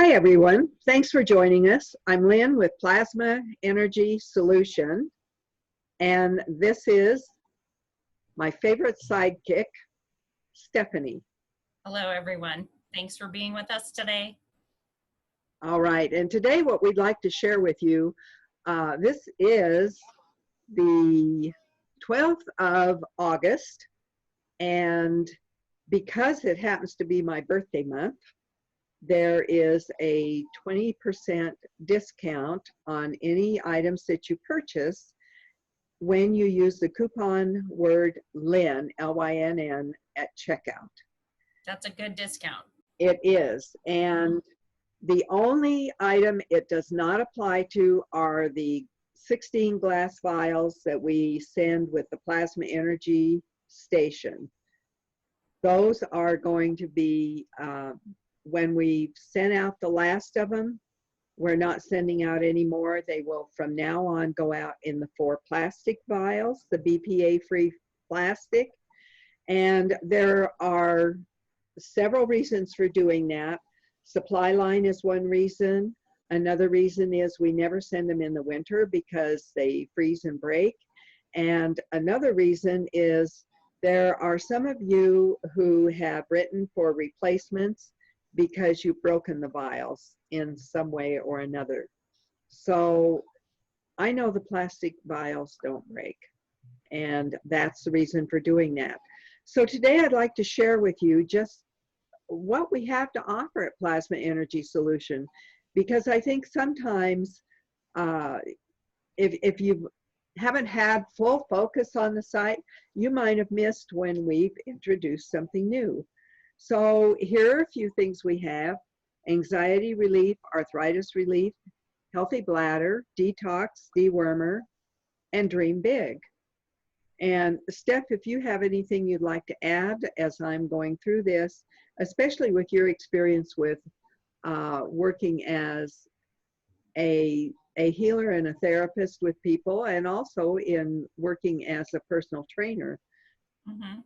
Hi, everyone. Thanks for joining us. I'm Lynn with Plasma Energy Solution, and this is my favorite sidekick, Stephanie. Hello, everyone. Thanks for being with us today. All right, and today what we'd like to share with you, this is the 12th of August, and because it happens to be my birthday month, there is a 20% discount on any items that you purchase when you use the coupon word LYNN, L-Y-N-N, at checkout. That's a good discount. It is. And the only item it does not apply to are the 16 glass vials that we send with the Plasma Energy Station. Those are going to be when we sent out the last of them, we're not sending out anymore. They will from now on go out in the 4 plastic vials, the BPA-free plastic. And there are several reasons for doing that. Supply line is one reason. Another reason is we never send them in the winter because they freeze and break. And another reason is there are some of you who have written for replacements because you've broken the vials in some way or another. So I know the plastic vials don't break, and that's the reason for doing that. So today I'd like to share with you just what we have to offer at Plasma Energy Solution, because I think sometimes if you haven't had full focus on the site, you might have missed when we've introduced something new. So here are a few things we have: anxiety relief, arthritis relief, healthy bladder, detox, dewormer, and dream big. And Steph, if you have anything you'd like to add as I'm going through this, especially with your experience with working as a healer and a therapist with people, and also in working as a personal trainer,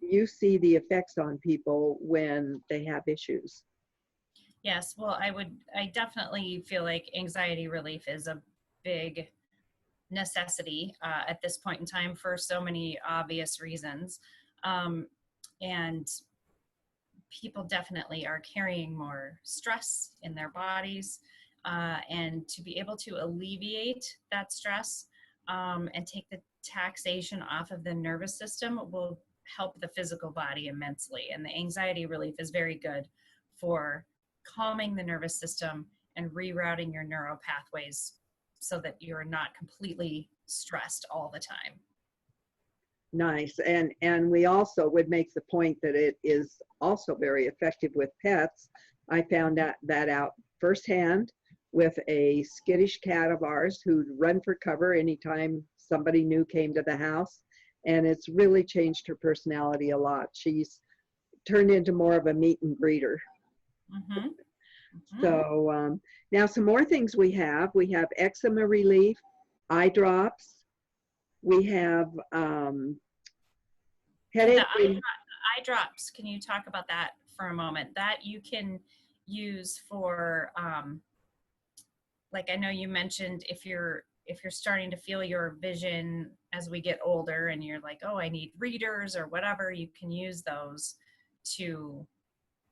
you see the effects on people when they have issues. Yes, well, I definitely feel like anxiety relief is a big necessity at this point in time for so many obvious reasons. And people definitely are carrying more stress in their bodies, and to be able to alleviate that stress and take the taxation off of the nervous system will help the physical body immensely. And the anxiety relief is very good for calming the nervous system and rerouting your neural pathways so that you're not completely stressed all the time. Nice. And we also would make the point that it is also very effective with pets. I found that out firsthand with a skittish cat of ours who'd run for cover anytime somebody new came to the house. And it's really changed her personality a lot. She's turned into more of a meet and greeter. So now some more things we have. We have eczema relief, eye drops. We have headache. The eye drops, can you talk about that for a moment? That you can use for, like I know you mentioned if you're starting to feel your vision as we get older and you're like, oh, I need readers or whatever, you can use those to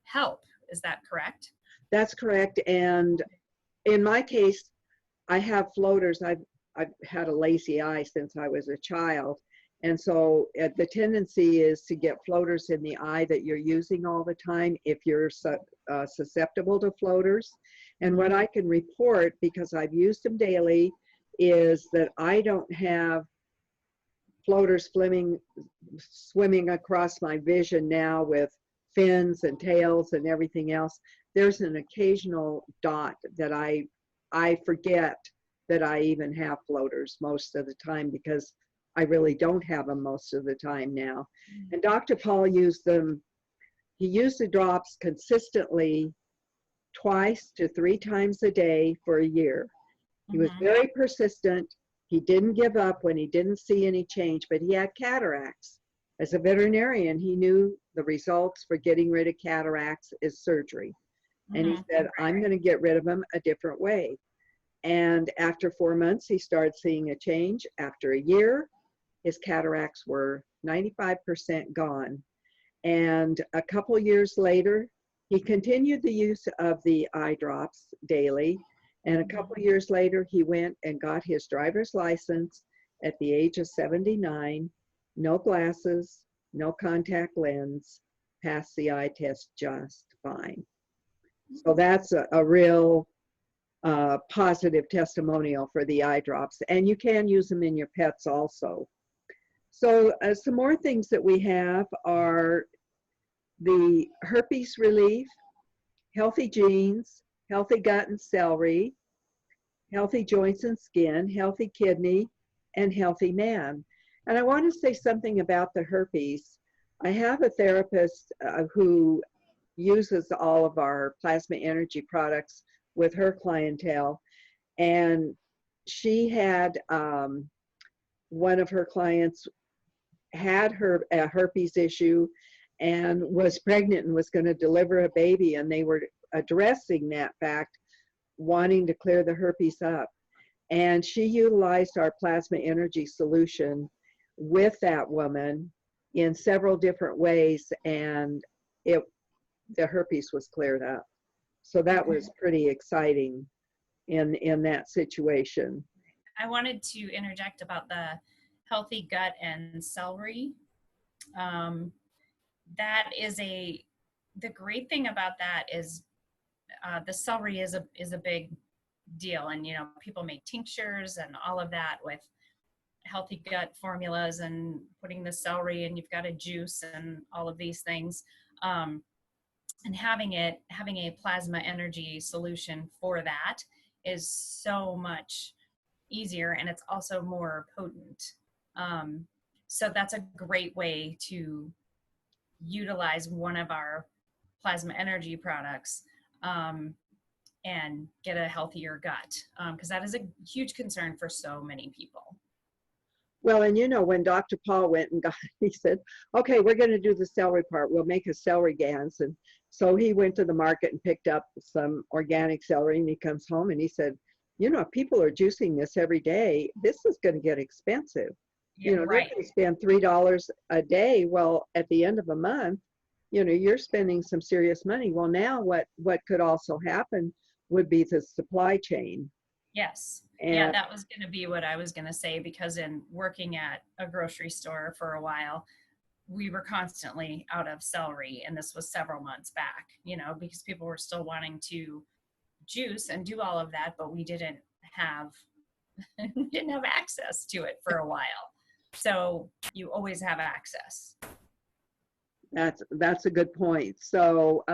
help. Is that correct? That's correct. And in my case, I have floaters. I've had a lazy eye since I was a child. And so the tendency is to get floaters in the eye that you're using all the time if you're susceptible to floaters. And what I can report, because I've used them daily, is that I don't have floaters swimming across my vision now with fins and tails and everything else. There's an occasional dot that I forget that I even have floaters most of the time, because I really don't have them most of the time now. And Dr. Paul used them. He used the drops consistently 2 to 3 times a day for a year. He was very persistent. He didn't give up when he didn't see any change, but he had cataracts. As a veterinarian, he knew the results for getting rid of cataracts is surgery. And he said, I'm going to get rid of them a different way. And after 4 months, he started seeing a change. After a year, his cataracts were 95% gone. And a couple years later, he continued the use of the eye drops daily. And a couple years later, he went and got his driver's license at the age of 79, no glasses, no contact lens, passed the eye test just fine. So that's a real positive testimonial for the eye drops. And you can use them in your pets also. So some more things that we have are the Herpes Relief, Healthy Genes, Healthy Gut and Celery, Healthy Joints and Skin, Healthy Kidney, and Healthy Man. And I want to say something about the herpes. I have a therapist who uses all of our plasma energy products with her clientele, and she had one of her clients had a herpes issue and was pregnant and was going to deliver a baby, and they were addressing that fact, wanting to clear the herpes up. And she utilized our plasma energy solution with that woman in several different ways, and the herpes was cleared up. So that was pretty exciting in that situation. I wanted to interject about the healthy gut and celery. That is the great thing about that is the celery is a big deal, and you know, people make tinctures and all of that with healthy gut formulas and putting the celery, and you've got a juice and all of these things. And having a plasma energy solution for that is so much easier, and it's also more potent. So that's a great way to utilize one of our plasma energy products and get a healthier gut, because that is a huge concern for so many people. Well, and you know, when Dr. Paul went and got, he said, okay, we're going to do the celery part. We'll make a celery gans. And so he went to the market and picked up some organic celery, and he comes home and he said, you know, if people are juicing this every day, this is going to get expensive. Yeah, you know, right. They're going to spend $3 a day. Well, at the end of a month, you know, you're spending some serious money. Well, now what could also happen would be the supply chain. Yes. And yeah, that was going to be what I was going to say, because in working at a grocery store for a while, we were constantly out of celery, and this was several months back, you know, because people were still wanting to juice and do all of that, but we didn't have access to it for a while. So you always have access. That's a good point. So,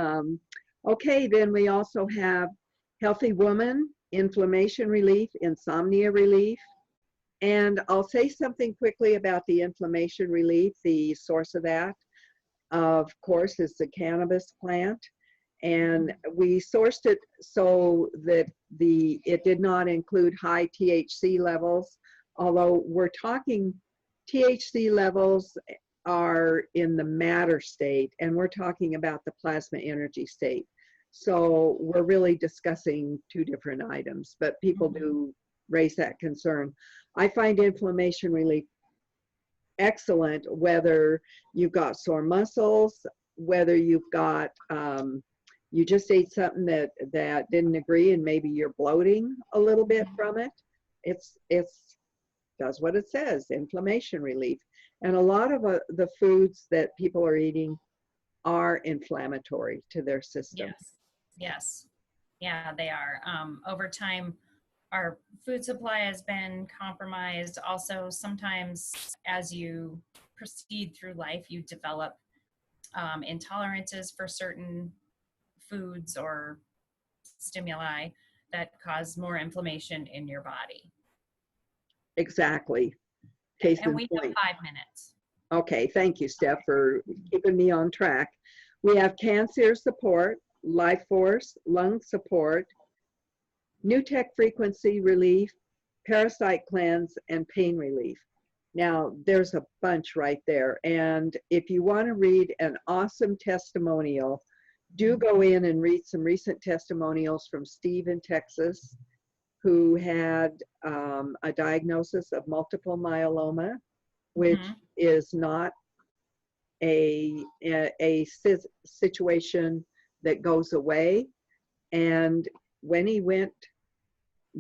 okay, then we also have Healthy Woman, Inflammation Relief, Insomnia Relief. And I'll say something quickly about the inflammation relief. The source of that, of course, is the cannabis plant. And we sourced it so that it did not include high THC levels, although we're talking THC levels are in the matter state, and we're talking about the plasma energy state. So we're really discussing two different items, but people do raise that concern. I find inflammation relief excellent, whether you've got sore muscles, whether you've got, you just ate something that didn't agree and maybe you're bloating a little bit from it. It's does what it says, inflammation relief. And a lot of the foods that people are eating are inflammatory to their system. Yes. Yeah, they are. Over time, our food supply has been compromised. Also, sometimes as you proceed through life, you develop intolerances for certain foods or stimuli that cause more inflammation in your body. Exactly. Case And in we point. have 5 minutes. Okay, thank you, Steph, for keeping me on track. We have cancer support, life force, lung support, new tech frequency relief, parasite cleanse, and pain relief. Now, there's a bunch right there. And if you want to read an awesome testimonial, do go in and read some recent testimonials from Steve in Texas, who had a diagnosis of multiple myeloma, which is not a situation that goes away. And when he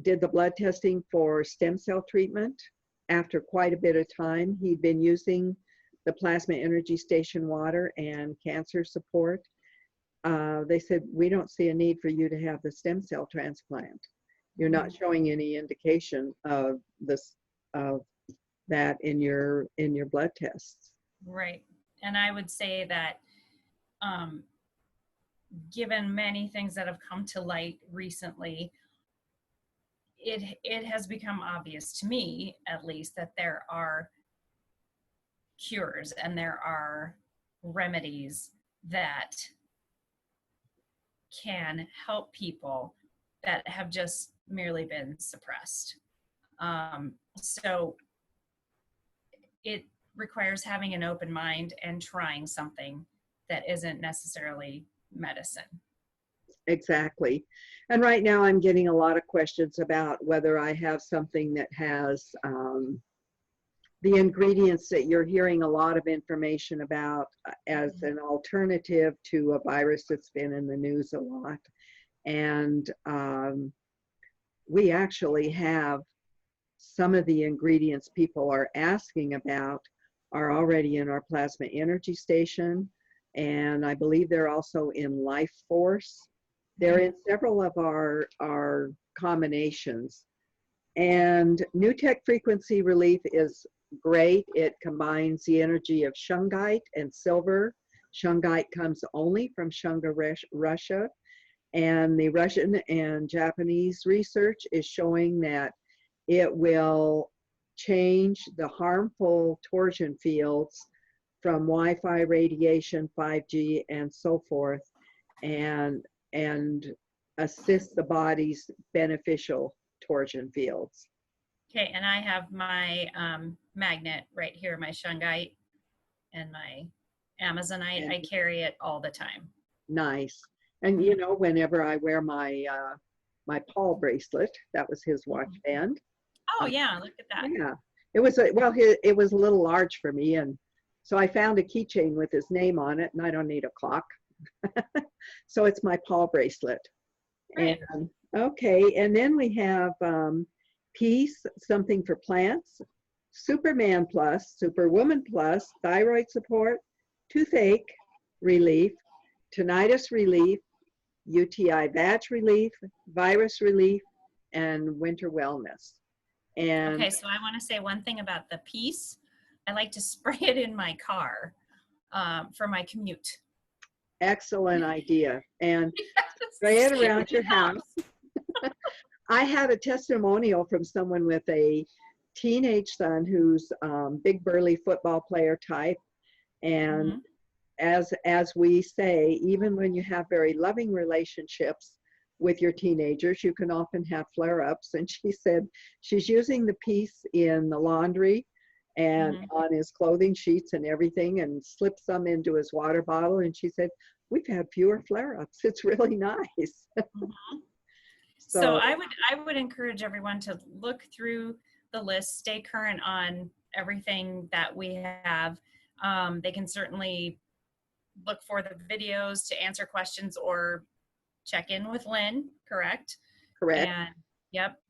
did the blood testing for stem cell treatment, after quite a bit of time, he'd been using the plasma energy station water and cancer support. They said, we don't see a need for you to have the stem cell transplant. You're not showing any indication of that in your blood tests. Right. And I would say that given many things that have come to light recently, it has become obvious to me, at least, that there are cures and there are remedies that can help people that have just merely been suppressed. So it requires having an open mind and trying something that isn't necessarily medicine. Exactly. And right now I'm getting a lot of questions about whether I have something that has the ingredients that you're hearing a lot of information about as an alternative to a virus that's been in the news a lot. And we actually have some of the ingredients people are asking about are already in our plasma energy station. And I believe they're also in Life Force. They're in several of our combinations. And New Tech Frequency Relief is great. It combines the energy of shungite and silver. Shungite comes only from Shunga, Russia. And the Russian and Japanese research is showing that it will change the harmful torsion fields from Wi-Fi radiation, 5G, and so forth, and assist the body's beneficial torsion fields. Okay, and I have my magnet right here, my shungite and my Amazonite. I carry it all the time. Nice. And you know, whenever I wear my my Paul bracelet, that was his watch band. Oh yeah, look at that. Yeah, it was it was a little large for me, and so I found a keychain with his name on it, and I don't need a clock. So it's my Paul bracelet. Right. And okay, and then we have Peace, something for plants, Superman Plus, Superwoman Plus, thyroid support, toothache relief, tinnitus relief, UTI batch relief, virus relief, and winter wellness. And okay, so I want to say one thing about the Peace. I like to spray it in my car for my commute. Excellent idea. And spray it around your house. I had a testimonial from someone with a teenage son who's big burly football player type. And as we say, even when you have very loving relationships with your teenagers, you can often have flare-ups. And she said she's using the Peace in the laundry and on his clothing sheets and everything, and slipped some into his water bottle. And she said, we've had fewer flare-ups. It's really nice. So I would encourage everyone to look through the list, stay current on everything that we have. They can certainly look for the videos to answer questions or check in with Lynn, correct? Correct. And yep.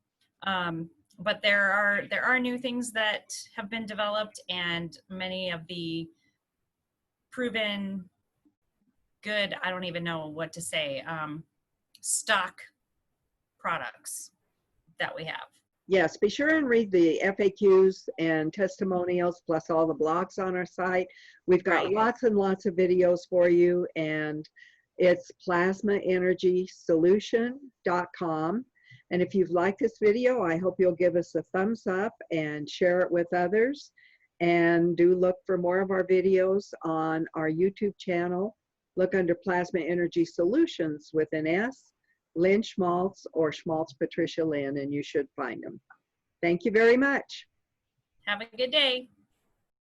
But there are new things that have been developed, and many of the proven good, I don't even know what to say, stock products that we have. Yes, be sure and read the FAQs and testimonials, plus all the blogs on our site. We've got lots and lots of videos for you, and it's plasmaenergysolution.com. And if you've liked this video, I hope you'll give us a thumbs up and share it with others. And do look for more of our videos on our YouTube channel. Look under Plasma Energy Solutions with an S, Lynn Schmaltz, or Schmaltz Patricia Lynn, and you should find them. Thank you very much. Have a good day.